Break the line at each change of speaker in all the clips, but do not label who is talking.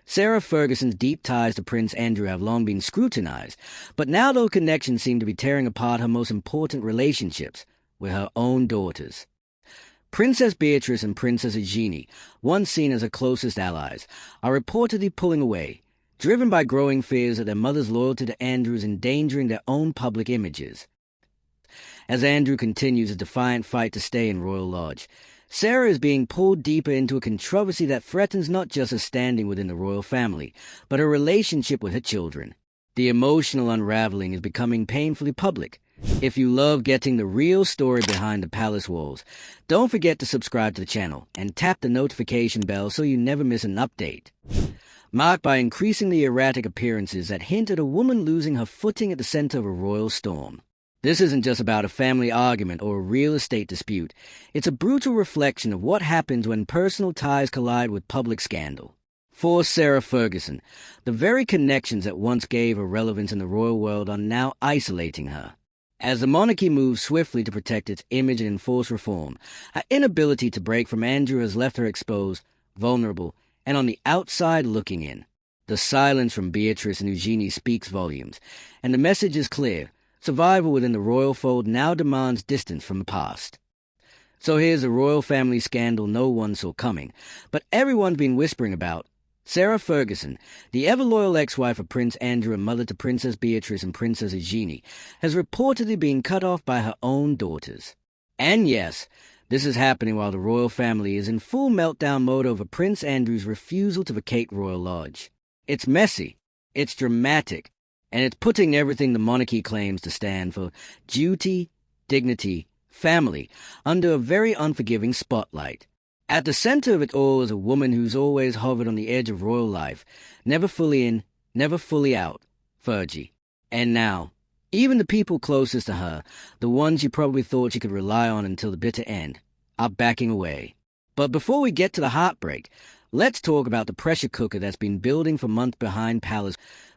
Sarah Ferguson's deep ties to Prince Andrew have long been scrutinized, but now those connections seem to be tearing apart her most important relationships with her own daughters. Princess Beatrice and Princess Eugenie, once seen as her closest allies, are reportedly pulling away, driven by growing fears that their mother's loyalty to Andrew is endangering their own public images. As Andrew continues his defiant fight to stay in Royal Lodge, Sarah is being pulled deeper into a controversy that threatens not just her standing within the royal family, but her relationship with her children. The emotional unraveling is becoming painfully public. If you love getting the real story behind the palace walls, don't forget to subscribe to the channel and tap the notification bell so you never miss an update. Marked by increasingly erratic appearances that hint at a woman losing her footing at the center of a royal storm. This isn't just about a family argument or a real estate dispute. It's a brutal reflection of what happens when personal ties collide with public scandal. For Sarah Ferguson, the very connections that once gave her relevance in the royal world are now isolating her. As the monarchy moves swiftly to protect its image and enforce reform, her inability to break from Andrew has left her exposed, vulnerable, and on the outside looking in. The silence from Beatrice and Eugenie speaks volumes, and the message is clear. Survival within the royal fold now demands distance from the past. So here's a royal family scandal no one saw coming, but everyone's been whispering about. Sarah Ferguson, the ever-loyal ex-wife of Prince Andrew and mother to Princess Beatrice and Princess Eugenie, has reportedly been cut off by her own daughters. And yes, this is happening while the royal family is in full meltdown mode over Prince Andrew's refusal to vacate Royal Lodge. It's messy, it's dramatic, and it's putting everything the monarchy claims to stand for, duty, dignity, family, under a very unforgiving spotlight. At the center of it all is a woman who's always hovered on the edge of royal life, never fully in, never fully out, Fergie. And now, even the people closest to her, the ones she probably thought she could rely on until the bitter end, are backing away. But before we get to the heartbreak, let's talk about the pressure cooker that's been building for months behind palace.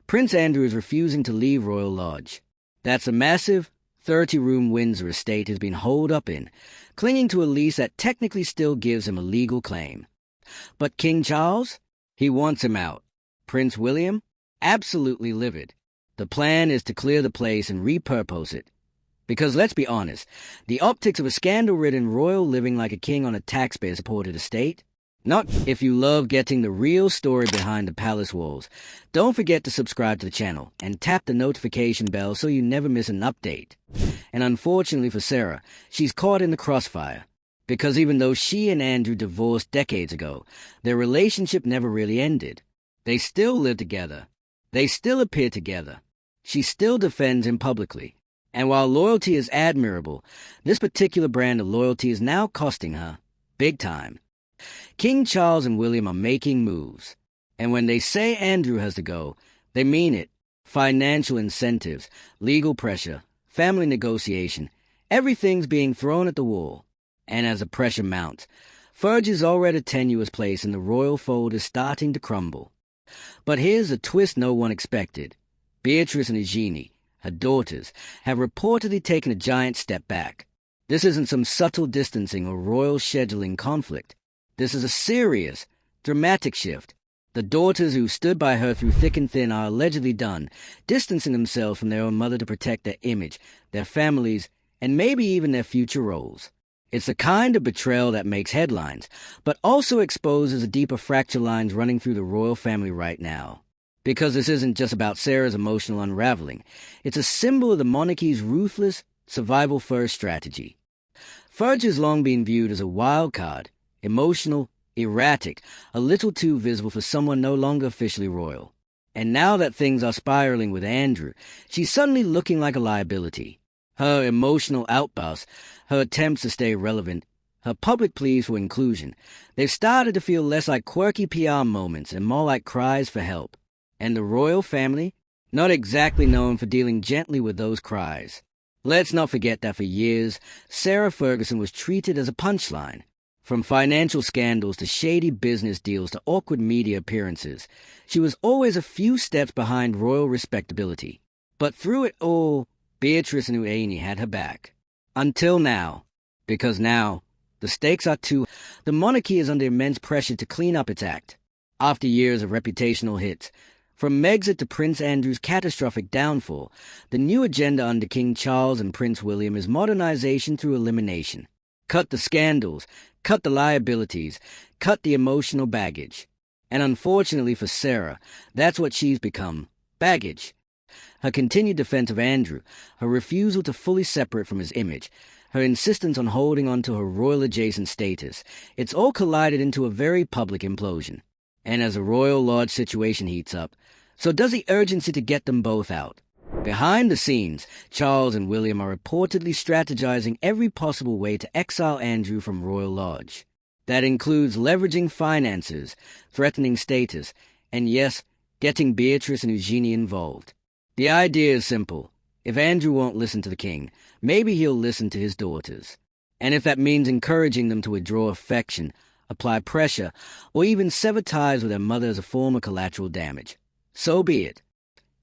Prince Andrew is refusing to leave Royal Lodge. That's a massive 30-room Windsor estate he's been holed up in, clinging to a lease that technically still gives him a legal claim. But King Charles? He wants him out. Prince William? Absolutely livid. The plan is to clear the place and repurpose it. Because let's be honest, the optics of a scandal-ridden royal living like a king on a taxpayer-supported estate? Not if you love getting the real story behind the palace walls. Don't forget to subscribe to the channel and tap the notification bell so you never miss an update. And unfortunately for Sarah, she's caught in the crossfire. Because even though she and Andrew divorced decades ago, their relationship never really ended. They still live together. They still appear together. She still defends him publicly. And while loyalty is admirable, this particular brand of loyalty is now costing her. Big time. King Charles and William are making moves. And when they say Andrew has to go, they mean it. Financial incentives, legal pressure, family negotiation, everything's being thrown at the wall. And as the pressure mounts, Fergie's already tenuous place in the royal fold is starting to crumble. But here's a twist no one expected. Beatrice and Eugenie, her daughters, have reportedly taken a giant step back. This isn't some subtle distancing or royal scheduling conflict. This is a serious, dramatic shift. The daughters who stood by her through thick and thin are allegedly done, distancing themselves from their own mother to protect their image, their families, and maybe even their future roles. It's the kind of betrayal that makes headlines, but also exposes the deeper fracture lines running through the royal family right now. Because this isn't just about Sarah's emotional unraveling. It's a symbol of the monarchy's ruthless, survival-first strategy. Fergie has long been viewed as a wild card, emotional, erratic, a little too visible for someone no longer officially royal. And now that things are spiraling with Andrew, she's suddenly looking like a liability. Her emotional outbursts, her attempts to stay relevant, her public pleas for inclusion, they've started to feel less like quirky PR moments and more like cries for help. And the royal family? Not exactly known for dealing gently with those cries. Let's not forget that for years, Sarah Ferguson was treated as a punchline. From financial scandals to shady business deals to awkward media appearances, she was always a few steps behind royal respectability. But through it all, Beatrice and Eugenie had her back. Until now. Because now, the stakes are too high. The monarchy is under immense pressure to clean up its act. After years of reputational hits, from Megxit to Prince Andrew's catastrophic downfall, the new agenda under King Charles and Prince William is modernization through elimination. Cut the scandals, cut the liabilities, cut the emotional baggage. And unfortunately for Sarah, that's what she's become, baggage. Her continued defense of Andrew, her refusal to fully separate from his image, her insistence on holding on to her royal-adjacent status, it's all collided into a very public implosion. And as the Royal Lodge situation heats up, so does the urgency to get them both out. Behind the scenes, Charles and William are reportedly strategizing every possible way to exile Andrew from Royal Lodge. That includes leveraging finances, threatening status, and yes, getting Beatrice and Eugenie involved. The idea is simple. If Andrew won't listen to the king, maybe he'll listen to his daughters. And if that means encouraging them to withdraw affection, apply pressure, or even sever ties with their mother as a form of collateral damage, so be it.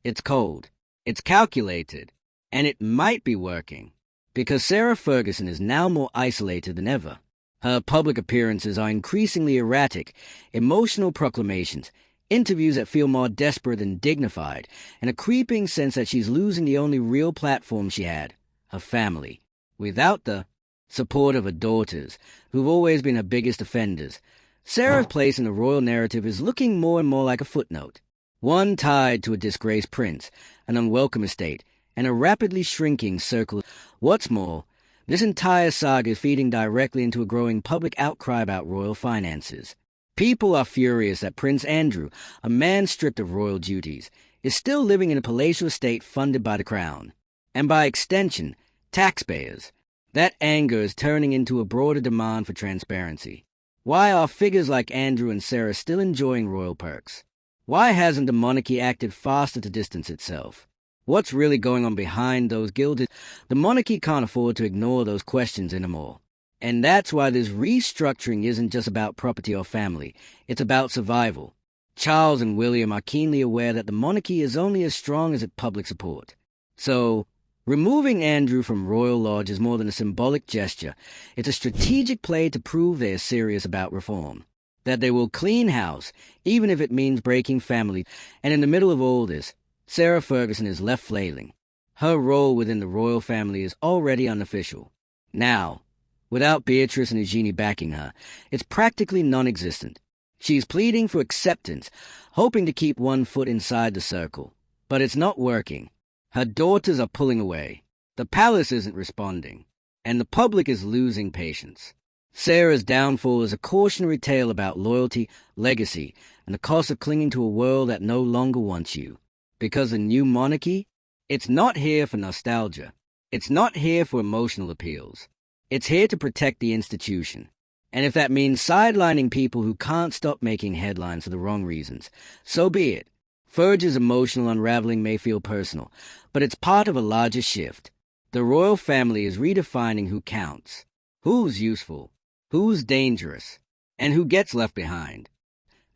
It's cold. It's calculated. And it might be working. Because Sarah Ferguson is now more isolated than ever. Her public appearances are increasingly erratic, emotional proclamations, interviews that feel more desperate than dignified, and a creeping sense that she's losing the only real platform she had, her family. Without the support of her daughters, who've always been her biggest offenders, Sarah's place in the royal narrative is looking more and more like a footnote. One tied to a disgraced prince, an unwelcome estate, and a rapidly shrinking circle. What's more, this entire saga is feeding directly into a growing public outcry about royal finances. People are furious that Prince Andrew, a man stripped of royal duties, is still living in a palatial estate funded by the crown, and by extension, taxpayers. That anger is turning into a broader demand for transparency. Why are figures like Andrew and Sarah still enjoying royal perks? Why hasn't the monarchy acted faster to distance itself? What's really going on behind those gilded? The monarchy can't afford to ignore those questions anymore. And that's why this restructuring isn't just about property or family. It's about survival. Charles and William are keenly aware that the monarchy is only as strong as its public support. So, removing Andrew from Royal Lodge is more than a symbolic gesture. It's a strategic play to prove they're serious about reform. That they will clean house, even if it means breaking family. And in the middle of all this, Sarah Ferguson is left flailing. Her role within the royal family is already unofficial. Now, without Beatrice and Eugenie backing her, it's practically non-existent. She's pleading for acceptance, hoping to keep one foot inside the circle. But it's not working. Her daughters are pulling away. The palace isn't responding. And the public is losing patience. Sarah's downfall is a cautionary tale about loyalty, legacy, and the cost of clinging to a world that no longer wants you. Because the new monarchy, it's not here for nostalgia. It's not here for emotional appeals. It's here to protect the institution. And if that means sidelining people who can't stop making headlines for the wrong reasons, so be it. Ferg's emotional unraveling may feel personal, but it's part of a larger shift. The royal family is redefining who counts, who's useful, who's dangerous, and who gets left behind.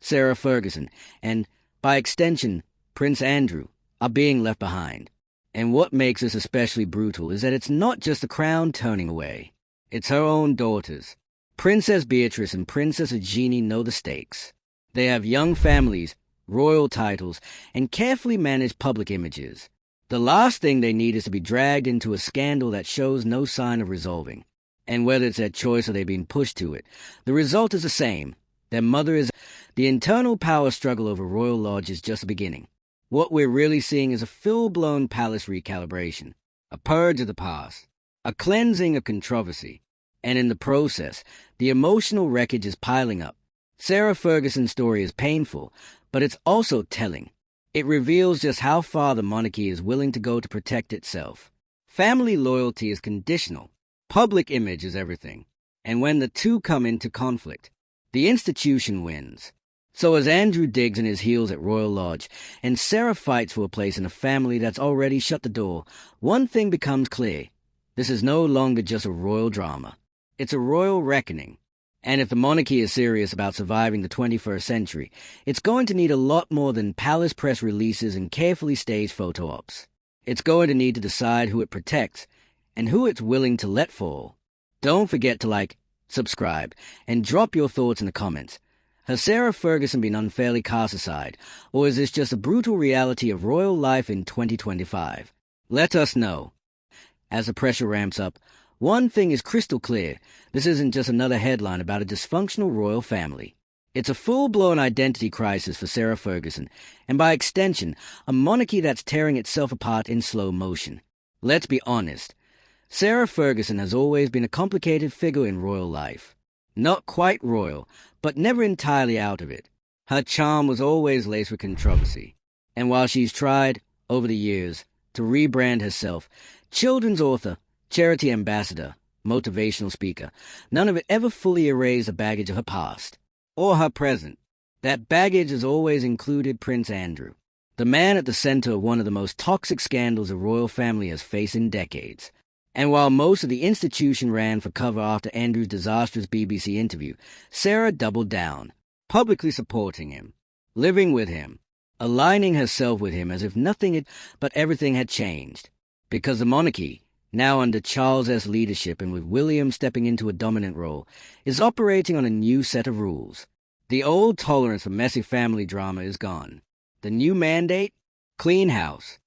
Sarah Ferguson, and, by extension, Prince Andrew, are being left behind. And what makes this especially brutal is that it's not just the crown turning away. It's her own daughters. Princess Beatrice and Princess Eugenie know the stakes. They have young families, royal titles, and carefully managed public images. The last thing they need is to be dragged into a scandal that shows no sign of resolving. And whether it's their choice or they're being pushed to it, the result is the same. Their mother is... The internal power struggle over Royal Lodge is just the beginning. What we're really seeing is a full-blown palace recalibration, a purge of the past, a cleansing of controversy. And in the process, the emotional wreckage is piling up. Sarah Ferguson's story is painful, but it's also telling. It reveals just how far the monarchy is willing to go to protect itself. Family loyalty is conditional. Public image is everything. And when the two come into conflict, the institution wins. So as Andrew digs in his heels at Royal Lodge, and Sarah fights for a place in a family that's already shut the door, one thing becomes clear. This is no longer just a royal drama. It's a royal reckoning. And if the monarchy is serious about surviving the 21st century, it's going to need a lot more than palace press releases and carefully staged photo ops. It's going to need to decide who it protects and who it's willing to let fall. Don't forget to like, subscribe, and drop your thoughts in the comments. Has Sarah Ferguson been unfairly cast aside, or is this just a brutal reality of royal life in 2025? Let us know. As the pressure ramps up, one thing is crystal clear. This isn't just another headline about a dysfunctional royal family. It's a full-blown identity crisis for Sarah Ferguson, and by extension, a monarchy that's tearing itself apart in slow motion. Let's be honest. Sarah Ferguson has always been a complicated figure in royal life. Not quite royal, but never entirely out of it. Her charm was always laced with controversy. And while she's tried, over the years, to rebrand herself, children's author, charity ambassador, motivational speaker, none of it ever fully erased the baggage of her past. Or her present. That baggage has always included Prince Andrew, the man at the center of one of the most toxic scandals the royal family has faced in decades. And while most of the institution ran for cover after Andrew's disastrous BBC interview, Sarah doubled down, publicly supporting him, living with him, aligning herself with him as if nothing but everything had changed. Because the monarchy, now under Charles' leadership and with William stepping into a dominant role, is operating on a new set of rules. The old tolerance for messy family drama is gone. The new mandate? Clean house.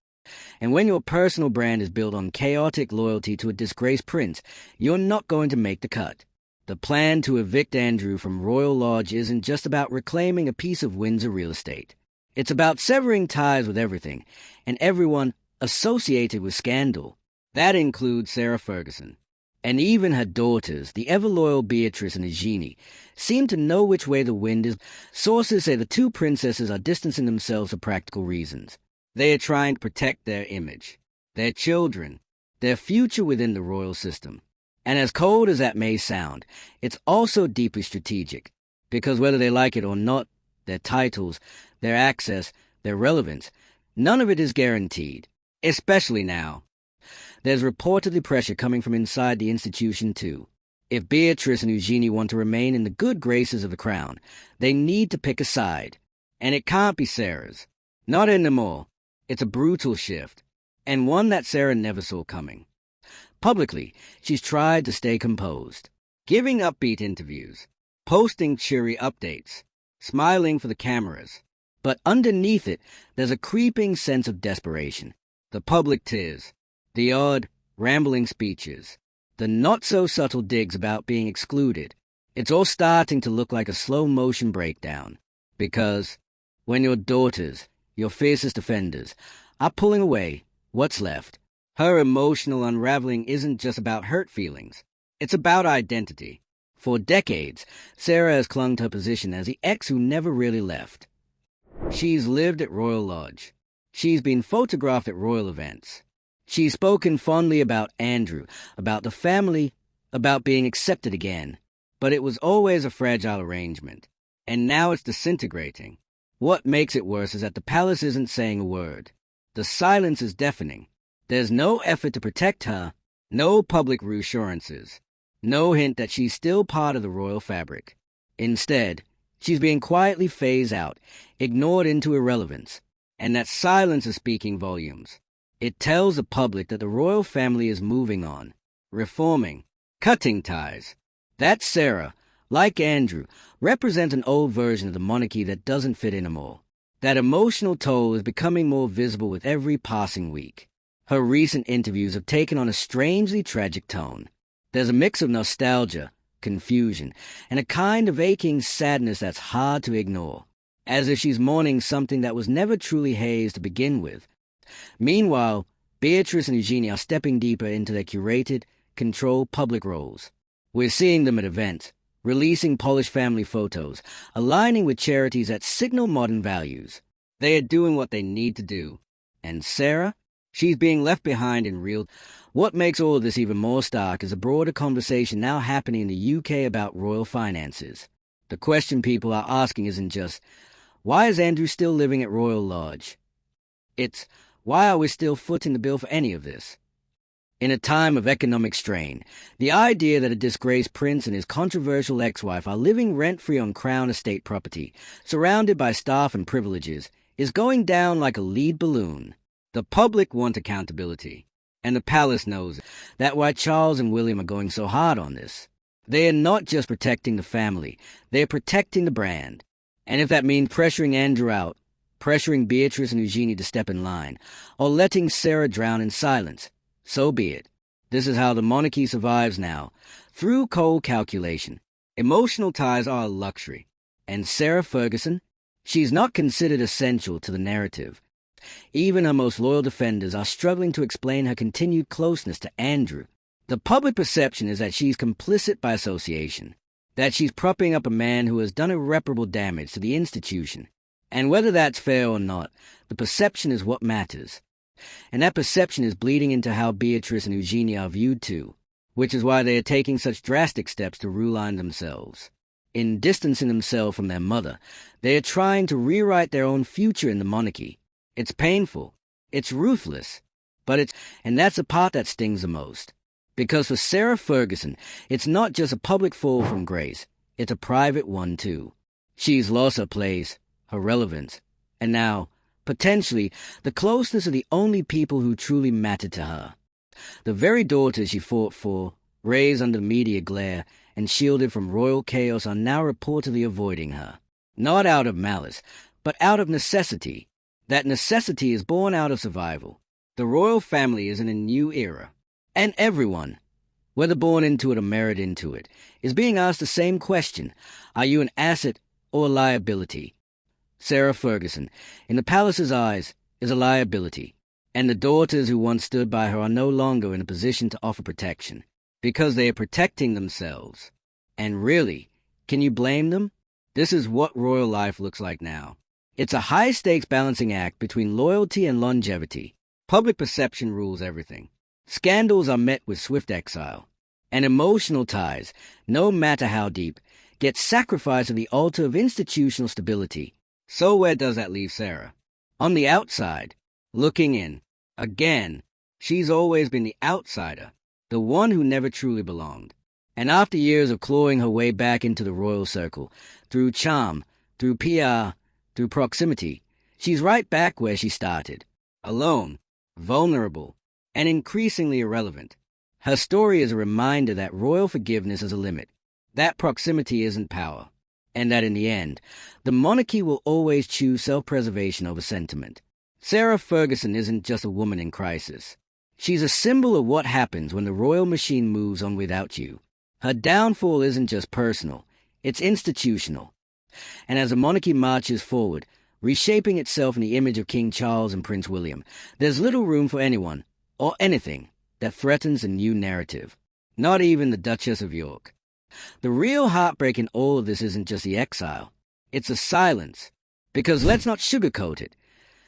And when your personal brand is built on chaotic loyalty to a disgraced prince, you're not going to make the cut. The plan to evict Andrew from Royal Lodge isn't just about reclaiming a piece of Windsor real estate. It's about severing ties with everything and everyone associated with scandal. That includes Sarah Ferguson. And even her daughters, the ever-loyal Beatrice and Eugenie, seem to know which way the wind is. Sources say the two princesses are distancing themselves for practical reasons. They are trying to protect their image, their children, their future within the royal system. And as cold as that may sound, it's also deeply strategic, because whether they like it or not, their titles, their access, their relevance, none of it is guaranteed, especially now. There's reportedly pressure coming from inside the institution, too. If Beatrice and Eugenie want to remain in the good graces of the crown, they need to pick a side. And it can't be Sarah's. Not anymore. It's a brutal shift, and one that Sarah never saw coming. Publicly, she's tried to stay composed, giving upbeat interviews, posting cheery updates, smiling for the cameras. But underneath it, there's a creeping sense of desperation. The public tears, the odd, rambling speeches, the not-so-subtle digs about being excluded. It's all starting to look like a slow-motion breakdown. Because when your daughters, your fiercest defenders, are pulling away, what's left? Her emotional unraveling isn't just about hurt feelings. It's about identity. For decades, Sarah has clung to her position as the ex who never really left. She's lived at Royal Lodge. She's been photographed at royal events. She's spoken fondly about Andrew, about the family, about being accepted again. But it was always a fragile arrangement. And now it's disintegrating. What makes it worse is that the palace isn't saying a word. The silence is deafening. There's no effort to protect her, no public reassurances, no hint that she's still part of the royal fabric. Instead, she's being quietly phased out, ignored into irrelevance. And that silence is speaking volumes. It tells the public that the royal family is moving on, reforming, cutting ties. That Sarah, like Andrew, represents an old version of the monarchy that doesn't fit anymore. That emotional toll is becoming more visible with every passing week. Her recent interviews have taken on a strangely tragic tone. There's a mix of nostalgia, confusion, and a kind of aching sadness that's hard to ignore, as if she's mourning something that was never truly hers to begin with. Meanwhile, Beatrice and Eugenie are stepping deeper into their curated, controlled public roles. We're seeing them at events, releasing polished family photos, aligning with charities that signal modern values. They are doing what they need to do. And Sarah? She's being left behind in real. What makes all of this even more stark is a broader conversation now happening in the UK about royal finances. The question people are asking isn't just, why is Andrew still living at Royal Lodge? It's, why are we still footing the bill for any of this? In a time of economic strain, the idea that a disgraced prince and his controversial ex-wife are living rent-free on Crown estate property, surrounded by staff and privileges, is going down like a lead balloon. The public want accountability, and the palace knows it. That's why Charles and William are going so hard on this. They are not just protecting the family, they are protecting the brand. And if that means pressuring Andrew out, pressuring Beatrice and Eugenie to step in line, or letting Sarah drown in silence, so be it. This is how the monarchy survives now, through cold calculation. Emotional ties are a luxury. And Sarah Ferguson? She's not considered essential to the narrative. Even her most loyal defenders are struggling to explain her continued closeness to Andrew. The public perception is that she's complicit by association, that she's propping up a man who has done irreparable damage to the institution. And whether that's fair or not, the perception is what matters. And that perception is bleeding into how Beatrice and Eugenie are viewed too, which is why they are taking such drastic steps to ruline themselves. In distancing themselves from their mother, they are trying to rewrite their own future in the monarchy. It's painful. It's ruthless. And that's the part that stings the most. Because for Sarah Ferguson, it's not just a public fall from grace. It's a private one too. She's lost her place, her relevance, and now, potentially, the closeness of the only people who truly mattered to her. The very daughters she fought for, raised under media glare, and shielded from royal chaos are now reportedly avoiding her. Not out of malice, but out of necessity. That necessity is born out of survival. The royal family is in a new era. And everyone, whether born into it or married into it, is being asked the same question. Are you an asset or a liability? Sarah Ferguson, in the palace's eyes, is a liability. And the daughters who once stood by her are no longer in a position to offer protection, because they are protecting themselves. And really, can you blame them? This is what royal life looks like now. It's a high-stakes balancing act between loyalty and longevity. Public perception rules everything. Scandals are met with swift exile. And emotional ties, no matter how deep, get sacrificed at the altar of institutional stability. So where does that leave Sarah? On the outside, looking in. Again, she's always been the outsider, the one who never truly belonged. And after years of clawing her way back into the royal circle, through charm, through PR, through proximity, she's right back where she started. Alone, vulnerable, and increasingly irrelevant. Her story is a reminder that royal forgiveness is a limit, that proximity isn't power, and that in the end, the monarchy will always choose self-preservation over sentiment. Sarah Ferguson isn't just a woman in crisis. She's a symbol of what happens when the royal machine moves on without you. Her downfall isn't just personal, it's institutional. And as the monarchy marches forward, reshaping itself in the image of King Charles and Prince William, there's little room for anyone, or anything, that threatens a new narrative. Not even the Duchess of York. The real heartbreak in all of this isn't just the exile. It's the silence. Because let's not sugarcoat it.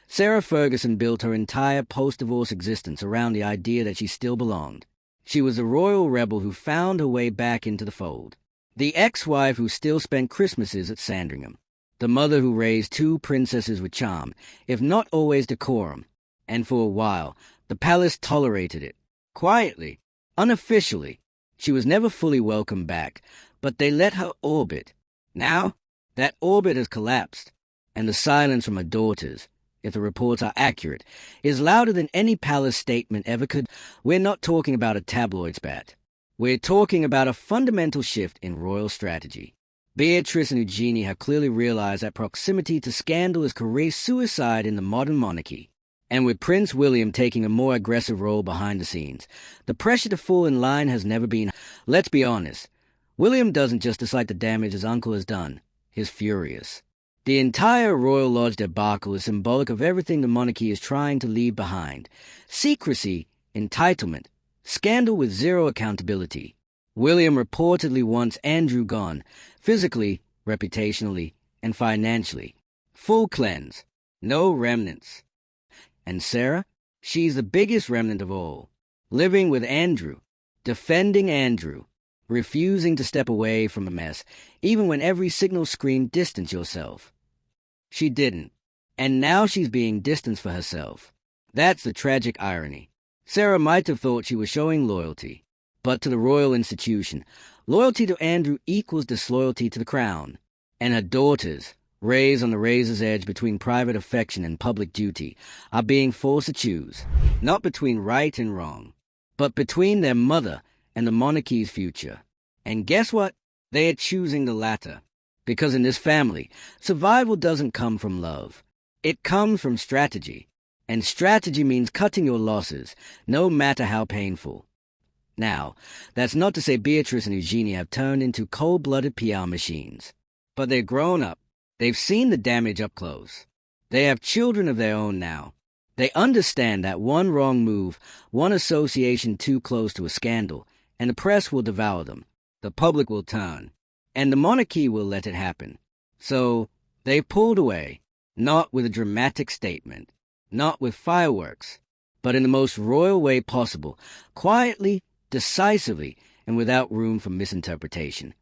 Sarah Ferguson built her entire post-divorce existence around the idea that she still belonged. She was a royal rebel who found her way back into the fold. The ex-wife who still spent Christmases at Sandringham. The mother who raised two princesses with charm, if not always decorum. And for a while, the palace tolerated it. Quietly, unofficially. She was never fully welcomed back, but they let her orbit. Now, that orbit has collapsed, and the silence from her daughters, if the reports are accurate, is louder than any palace statement ever could. We're not talking about a tabloid spat. We're talking about a fundamental shift in royal strategy. Beatrice and Eugenie have clearly realized that proximity to scandal is career suicide in the modern monarchy. And with Prince William taking a more aggressive role behind the scenes, the pressure to fall in line has never been. Let's be honest, William doesn't just dislike the damage his uncle has done. He's furious. The entire Royal Lodge debacle is symbolic of everything the monarchy is trying to leave behind. Secrecy, entitlement, scandal with zero accountability. William reportedly wants Andrew gone, physically, reputationally, and financially. Full cleanse. No remnants. And Sarah? She's the biggest remnant of all. Living with Andrew. Defending Andrew. Refusing to step away from a mess, even when every signal screamed distance yourself. She didn't. And now she's being distanced for herself. That's the tragic irony. Sarah might have thought she was showing loyalty. But to the royal institution, loyalty to Andrew equals disloyalty to the crown. And her daughters, raised on the razor's edge between private affection and public duty, are being forced to choose, not between right and wrong, but between their mother and the monarchy's future. And guess what? They are choosing the latter. Because in this family, survival doesn't come from love. It comes from strategy. And strategy means cutting your losses, no matter how painful. Now, that's not to say Beatrice and Eugenie have turned into cold-blooded PR machines. But they're grown up. They've seen the damage up close. They have children of their own now. They understand that one wrong move, one association too close to a scandal, and the press will devour them. The public will turn. And the monarchy will let it happen. So, they've pulled away, not with a dramatic statement, not with fireworks, but in the most royal way possible, quietly, decisively, and without room for misinterpretation.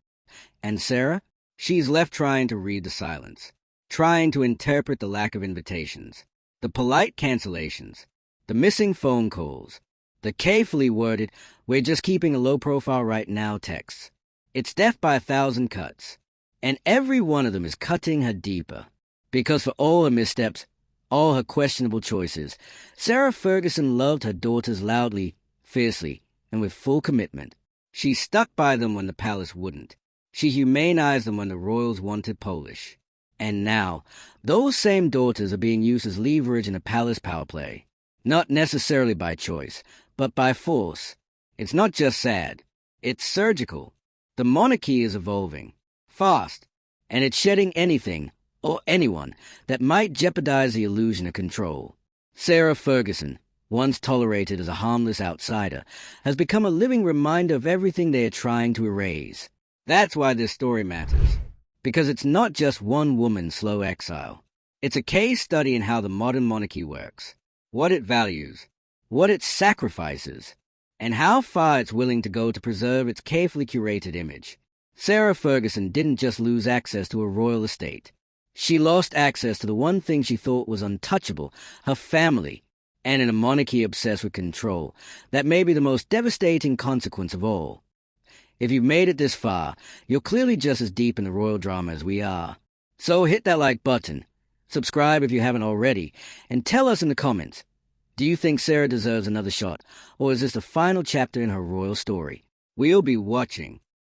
And Sarah? She's left trying to read the silence, trying to interpret the lack of invitations, the polite cancellations, the missing phone calls, the carefully worded, "we're just keeping a low profile right now" texts. It's death by 1,000 cuts. And every one of them is cutting her deeper. Because for all her missteps, all her questionable choices, Sarah Ferguson loved her daughters loudly, fiercely, and with full commitment. She stuck by them when the palace wouldn't. She humanized them when the royals wanted Polish. And now, those same daughters are being used as leverage in a palace power play. Not necessarily by choice, but by force. It's not just sad. It's surgical. The monarchy is evolving, fast, and it's shedding anything, or anyone, that might jeopardize the illusion of control. Sarah Ferguson, once tolerated as a harmless outsider, has become a living reminder of everything they are trying to erase. That's why this story matters. Because it's not just one woman's slow exile. It's a case study in how the modern monarchy works, what it values, what it sacrifices, and how far it's willing to go to preserve its carefully curated image. Sarah Ferguson didn't just lose access to a royal estate. She lost access to the one thing she thought was untouchable, her family, and in a monarchy obsessed with control, that may be the most devastating consequence of all. If you've made it this far, you're clearly just as deep in the royal drama as we are. So hit that like button, subscribe if you haven't already, and tell us in the comments, do you think Sarah deserves another shot, or is this the final chapter in her royal story? We'll be watching.